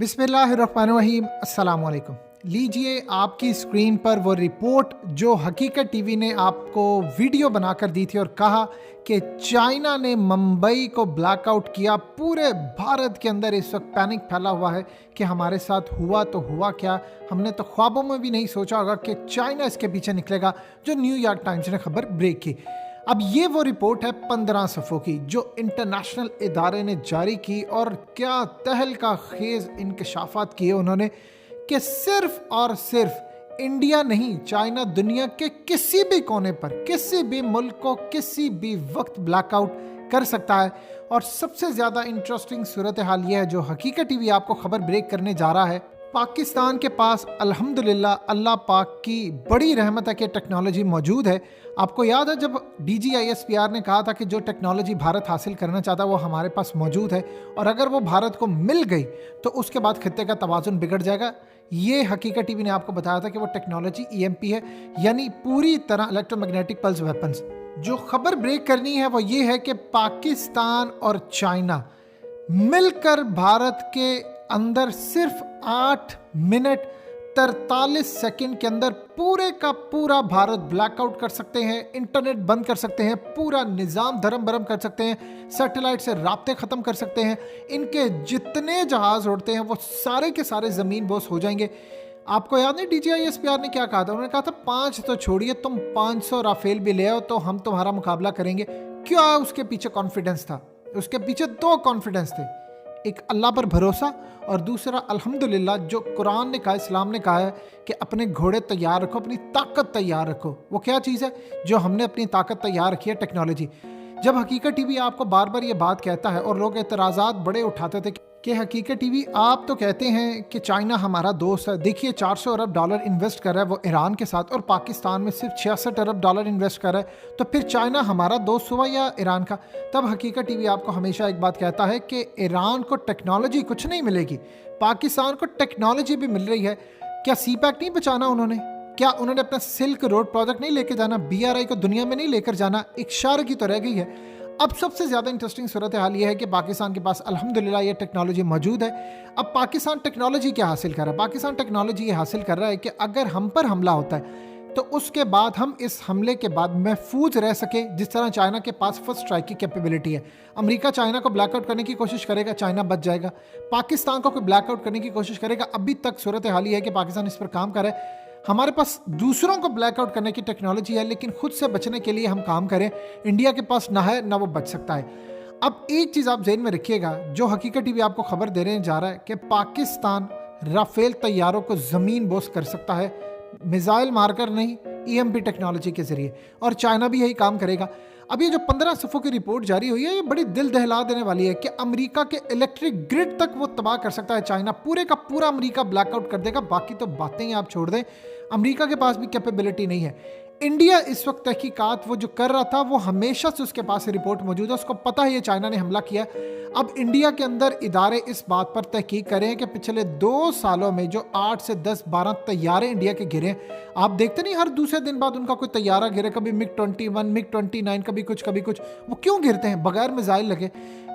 बिस्मिल्लाहिर्रहमानिर्रहीम, अस्सलाम वालेकुम। लीजिए आपकी स्क्रीन पर वो रिपोर्ट जो हकीकत टीवी ने आपको वीडियो बनाकर दी थी और कहा कि चाइना ने मुंबई को ब्लैकआउट किया। पूरे भारत के अंदर इस वक्त पैनिक फैला हुआ है कि हमारे साथ हुआ तो हुआ क्या। हमने तो ख्वाबों में भी नहीं सोचा होगा कि चाइना इसके पीछे निकलेगा, जो न्यूयॉर्क टाइम्स ने खबर ब्रेक की। अब ये वो रिपोर्ट है 15 सफ़ों की जो इंटरनेशनल इदारे ने जारी की, और क्या तहलका खेज इंकशाफात किए उन्होंने कि सिर्फ और सिर्फ इंडिया नहीं, चाइना दुनिया के किसी भी कोने पर किसी भी मुल्क को किसी भी वक्त ब्लैकआउट कर सकता है। और सबसे ज़्यादा इंटरेस्टिंग सूरत हाल यह है जो हकीकत टीवी आपको खबर ब्रेक करने जा रहा है। पाकिस्तान के पास अल्हम्दुलिल्लाह अल्लाह पाक की बड़ी रहमत है कि टेक्नोलॉजी मौजूद है। आपको याद है जब DGISPR ने कहा था कि जो टेक्नोलॉजी भारत हासिल करना चाहता है वो हमारे पास मौजूद है, और अगर वो भारत को मिल गई तो उसके बाद खित्ते का तवाज़ुन बिगड़ जाएगा। ये हकीकत टीवी ने आपको बताया था कि वो टेक्नोलॉजी EMP है, यानी पूरी तरह इलेक्ट्रोमैग्नेटिक पल्स वेपन्स। जो खबर ब्रेक करनी है वो ये है कि पाकिस्तान और चाइना मिलकर भारत के अंदर सिर्फ 8 मिनट 43 सेकंड के अंदर पूरे का पूरा भारत ब्लैकआउट कर सकते हैं, इंटरनेट बंद कर सकते हैं, पूरा निज़ाम धर्म भरम कर सकते हैं, सैटेलाइट से राब्ते ख़त्म कर सकते हैं। इनके जितने जहाज़ उड़ते हैं वो सारे के सारे ज़मीन बोस हो जाएंगे। आपको याद नहीं DGISPR ने क्या कहा था? उन्होंने कहा था 5 तो छोड़िए, तुम 500 राफेल भी ले आओ तो हम तुम्हारा मुकाबला करेंगे। क्या उसके पीछे कॉन्फिडेंस था? उसके पीछे 2 कॉन्फिडेंस थे, एक अल्लाह पर भरोसा और दूसरा अल्हम्दुलिल्लाह जो कुरान ने कहा, इस्लाम ने कहा है कि अपने घोड़े तैयार रखो, अपनी ताकत तैयार रखो। वो क्या चीज़ है जो हमने अपनी ताकत तैयार रखी है? टेक्नोलॉजी। जब हकीकत टीवी आपको बार बार ये बात कहता है और लोग एतराज़ात बड़े उठाते थे कि हकीकत टीवी आप तो कहते हैं कि चाइना हमारा दोस्त है, देखिए $400 अरब इन्वेस्ट कर रहा है वो ईरान के साथ, और पाकिस्तान में सिर्फ $66 अरब इन्वेस्ट कर रहा है, तो फिर चाइना हमारा दोस्त हुआ या ईरान का? तब हकीकत टीवी आपको हमेशा एक बात कहता है कि ईरान को टेक्नोलॉजी कुछ नहीं मिलेगी, पाकिस्तान को टेक्नोलॉजी भी मिल रही है। क्या CPEC नहीं बचाना उन्होंने? क्या उन्होंने अपना सिल्क रोड प्रोजेक्ट नहीं लेके जाना? BRI को दुनिया में नहीं लेकर जाना? एक इशारे की तो रह गई है। अब सबसे ज़्यादा इंटरेस्टिंग सूरत हाल ये है कि पाकिस्तान के पास अल्हम्दुलिल्लाह ये टेक्नोलॉजी मौजूद है। अब पाकिस्तान टेक्नोलॉजी क्या हासिल कर रहा है? पाकिस्तान टेक्नोलॉजी ये हासिल कर रहा है कि अगर हम पर हमला होता है तो उसके बाद हम इस हमले के बाद महफूज रह सके, जिस तरह चाइना के पास फर्स्ट स्ट्राइक की कैपेबिलिटी है। अमेरिका चाइना को ब्लैकआउट करने की कोशिश करेगा, चाइना बच जाएगा। पाकिस्तान को कोई ब्लैकआउट करने की कोशिश करेगा, अभी तक सूरत हाल ये है कि पाकिस्तान इस पर काम कर रहा है। हमारे पास दूसरों को ब्लैकआउट करने की टेक्नोलॉजी है, लेकिन खुद से बचने के लिए हम काम करें, इंडिया के पास ना है ना वो बच सकता है। अब एक चीज़ आप जहन में रखिएगा, जो हकीकत टीवी आपको खबर देने जा रहा है कि पाकिस्तान राफेल तैयारों को ज़मीन बोस कर सकता है, मिसाइल मारकर नहीं, EMP टेक्नोलॉजी के ज़रिए, और चाइना भी यही काम करेगा। अब ये जो 15 सफ़ों की रिपोर्ट जारी हुई है ये बड़ी दिल दहला देने वाली है कि अमेरिका के इलेक्ट्रिक ग्रिड तक वो तबाह कर सकता है चाइना, पूरे का पूरा अमेरिका ब्लैकआउट कर देगा। बाकी तो बातें ही आप छोड़ दें, अमेरिका के पास भी कैपेबिलिटी नहीं है। इंडिया इस वक्त तहकीकात वो जो कर रहा था वो हमेशा से उसके पास रिपोर्ट मौजूद है, उसको पता है ये चाइना ने हमला किया। अब इंडिया के अंदर इदारे इस बात पर तहकीक करें कि पिछले 2 सालों में जो 8 से 10 12 तैयारे इंडिया के गिरे, आप देखते नहीं हर दूसरे दिन बाद उनका कोई तैयारा गिरे, कभी MiG-21, MiG-29, कभी कुछ, वो क्यों गिरते हैं? बगैर मिसाइल लगे।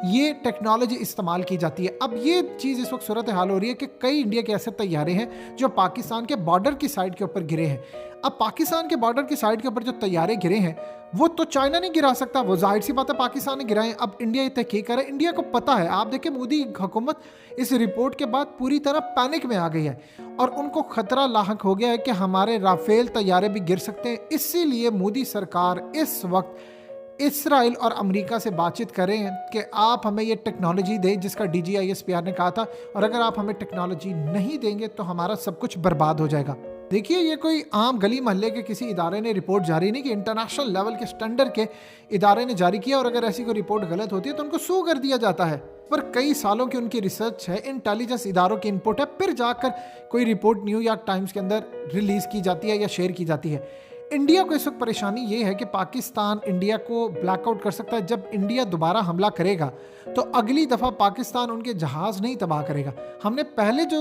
ये टेक्नोलॉजी इस्तेमाल की जाती है। अब ये चीज़ इस वक्त सूरत हाल हो रही है कि कई इंडिया के ऐसे तैयारे हैं जो पाकिस्तान के बॉर्डर की साइड के ऊपर गिरे हैं। अब पाकिस्तान के बॉर्डर की साइड के ऊपर जो तैयारे गिरे हैं वो तो चाइना नहीं गिरा सकता, वो जाहिर सी बात है पाकिस्तान ने गिराए। अब इंडिया ये तहकीक करे, इंडिया को पता है। आप देखें मोदी हुकूमत इस रिपोर्ट के बाद पूरी तरह पैनिक में आ गई है और उनको खतरा लाहक हो गया है कि हमारे राफेल तैयारे भी गिर सकते हैं। इसीलिए मोदी सरकार इस वक्त इसराइल और अमेरिका से बातचीत कर रहे हैं कि आप हमें ये टेक्नोलॉजी दें जिसका DGISPR ने कहा था, और अगर आप हमें टेक्नोलॉजी नहीं देंगे तो हमारा सब कुछ बर्बाद हो जाएगा। देखिए ये कोई आम गली मोहल्ले के किसी इदारे ने रिपोर्ट जारी नहीं की, इंटरनेशनल लेवल के स्टैंडर्ड के इदारे ने जारी किया, और अगर ऐसी कोई रिपोर्ट गलत होती है तो उनको सू कर दिया जाता है। पर कई सालों की उनकी रिसर्च है, इंटेलिजेंस इदारों की इनपुट है, फिर जाकर कोई रिपोर्ट न्यूयॉर्क टाइम्स के अंदर रिलीज की जाती है या शेयर की जाती है। इंडिया को इस वक्त परेशानी ये है कि पाकिस्तान इंडिया को ब्लैकआउट कर सकता है। जब इंडिया दोबारा हमला करेगा तो अगली दफ़ा पाकिस्तान उनके जहाज़ नहीं तबाह करेगा। हमने पहले जो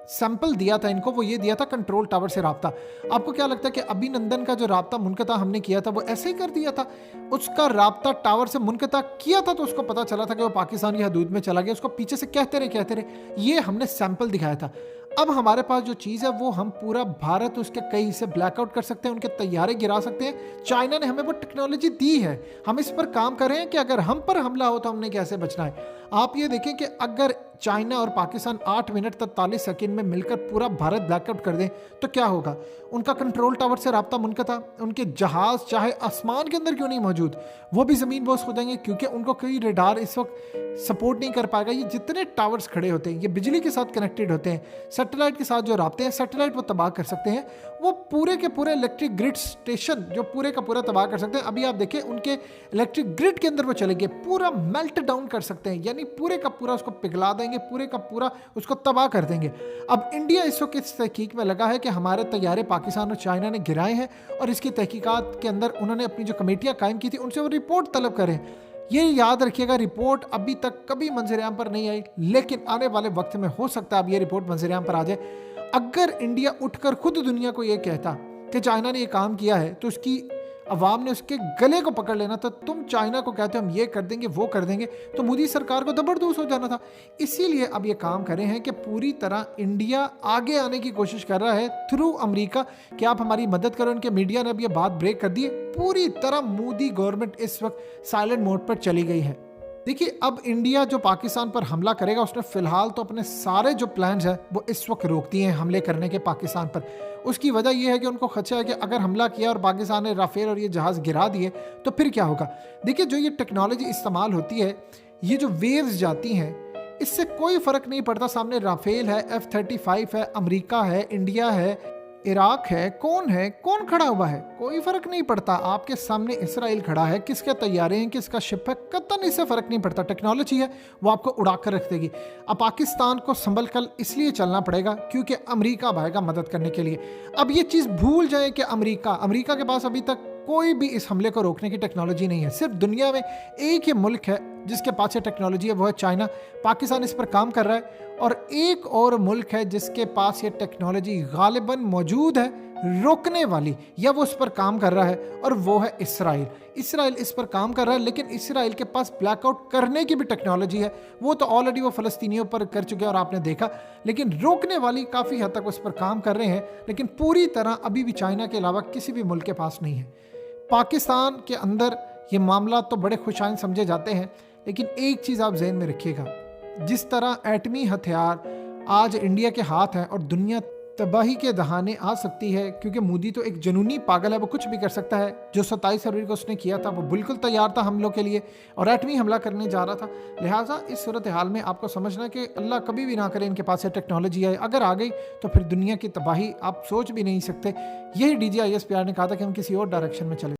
सैंपल दिया था इनको, वो ये दिया था कंट्रोल टावर से राब्ता। आपको क्या लगता है कि अभिनंदन का जो राब्ता मुनक़ता हमने किया था वो ऐसे ही कर दिया था? उसका राब्ता टावर से मुनक़ता किया था तो उसको पता चला था कि वो पाकिस्तान की हदूद में चला गया, उसको पीछे से कहते रहे, ये हमने सैंपल दिखाया था। अब हमारे पास जो चीज़ है वो हम पूरा भारत उसके कई हिस्से ब्लैकआउट कर सकते हैं, उनके तैयारे गिरा सकते हैं। चाइना ने हमें वो टेक्नोलॉजी दी है, हम इस पर काम कर रहे हैं कि अगर हम पर हमला हो तो हमने कैसे बचना है। आप ये देखें कि अगर चाइना और पाकिस्तान 8 मिनट 43 सेकंड में मिलकर पूरा भारत ब्लैकआउट कर दें तो क्या होगा? उनका कंट्रोल टावर से राब्ता मुनक़ता, उनके जहाज चाहे आसमान के अंदर क्यों नहीं मौजूद, वो भी ज़मीन बोस हो जाएंगे, क्योंकि उनको कोई रेडार इस वक्त सपोर्ट नहीं कर पाएगा। ये जितने टावर्स खड़े होते हैं ये बिजली के साथ कनेक्टेड होते हैं, सैटेलाइट के साथ जो राब्ते हैं सैटेलाइट वो तबाह कर सकते हैं, वो पूरे के पूरे इलेक्ट्रिक ग्रिड स्टेशन जो पूरे का पूरा तबाह कर सकते हैं। अभी आप देखें उनके इलेक्ट्रिक ग्रिड के अंदर वो चलेंगे, पूरा मेल्ट डाउन कर सकते हैं, यानी पूरे का पूरा उसको पिघला देंगे, पूरे का पूरा उसको तबाह कर देंगे। अब इंडिया इस वक्त इस तहकीक में लगा है कि हमारे तैयारे पाकिस्तान और चाइना ने गिराए हैं, और इसकी तहकीकात के अंदर उन्होंने अपनी जो कमेटियाँ कायम की थी उनसे वो रिपोर्ट तलब करें। ये याद रखिएगा, रिपोर्ट अभी तक कभी मंजर-ए-आम पर नहीं आई, लेकिन आने वाले वक्त में हो सकता है अब ये रिपोर्ट मंजर-ए-आम पर आ जाए। अगर इंडिया उठकर खुद दुनिया को ये कहता कि चाइना ने ये काम किया है तो उसकी अवाम ने उसके गले को पकड़ लेना था। तुम चाइना को कहते हो हम ये कर देंगे वो कर देंगे, तो मोदी सरकार को जबरदस्त हो जाना था। इसीलिए अब ये काम करे हैं कि पूरी तरह इंडिया आगे आने की कोशिश कर रहा है थ्रू अमेरिका कि आप हमारी मदद करो। उनके मीडिया ने अब ये बात ब्रेक कर दी है, पूरी तरह मोदी गवर्नमेंट इस वक्त साइलेंट मोड पर चली गई है। देखिए अब इंडिया जो पाकिस्तान पर हमला करेगा उसने फिलहाल तो अपने सारे जो प्लान्स हैं वो इस वक्त रोक दिए हैं हमले करने के पाकिस्तान पर। उसकी वजह यह है कि उनको खदशा है कि अगर हमला किया और पाकिस्तान ने राफेल और ये जहाज़ गिरा दिए तो फिर क्या होगा। देखिए जो ये टेक्नोलॉजी इस्तेमाल होती है, ये जो वेव्स जाती हैं, इससे कोई फ़र्क नहीं पड़ता। सामने राफेल है, F-35 है, अमेरिका है, इंडिया है, इराक है, कौन खड़ा हुआ है, कोई फर्क नहीं पड़ता। आपके सामने इसराइल खड़ा है, किसके तैयारे हैं, किसका शिप है, कतन इससे फर्क नहीं पड़ता। टेक्नोलॉजी है वो आपको उड़ा कर रख देगी। अब पाकिस्तान को संभल कर इसलिए चलना पड़ेगा क्योंकि अमेरिका आएगा मदद करने के लिए। अब ये चीज़ भूल जाए कि अमेरिका के पास अभी तक कोई भी इस हमले को रोकने की टेक्नोलॉजी नहीं है। सिर्फ दुनिया में एक ही मुल्क है जिसके पास ये टेक्नोलॉजी है, वो है चाइना। पाकिस्तान इस पर काम कर रहा है, और एक और मुल्क है जिसके पास ये टेक्नोलॉजी गालिबन मौजूद है रोकने वाली, या वो उस पर काम कर रहा है, और वो है इसराइल। इसराइल इस पर काम कर रहा है, लेकिन इसराइल के पास ब्लैकआउट करने की भी टेक्नोलॉजी है। वो तो ऑलरेडी वो फ़लस्तीनियों पर कर चुके हैं और आपने देखा, लेकिन रोकने वाली काफ़ी हद तक उस पर काम कर रहे हैं, लेकिन पूरी तरह अभी भी चाइना के अलावा किसी भी मुल्क के पास नहीं है। पाकिस्तान के अंदर ये मामला तो बड़े खुशाइन समझे जाते हैं, लेकिन एक चीज़ आप जहन में रखिएगा, जिस तरह एटमी हथियार आज इंडिया के हाथ हैं और दुनिया तबाही के दहाने आ सकती है, क्योंकि मोदी तो एक जुनूनी पागल है, वो कुछ भी कर सकता है। जो 27 फरवरी को उसने किया था वो बिल्कुल तैयार था हमलों के लिए और एटमी हमला करने जा रहा था। लिहाजा इस सूरत हाल में आपको समझना कि अल्लाह कभी भी ना करे इनके पास ये टेक्नोलॉजी है, अगर आ गई तो फिर दुनिया की तबाही आप सोच भी नहीं सकते। यही DGISPR ने कहा था कि हम किसी और डायरेक्शन में चले।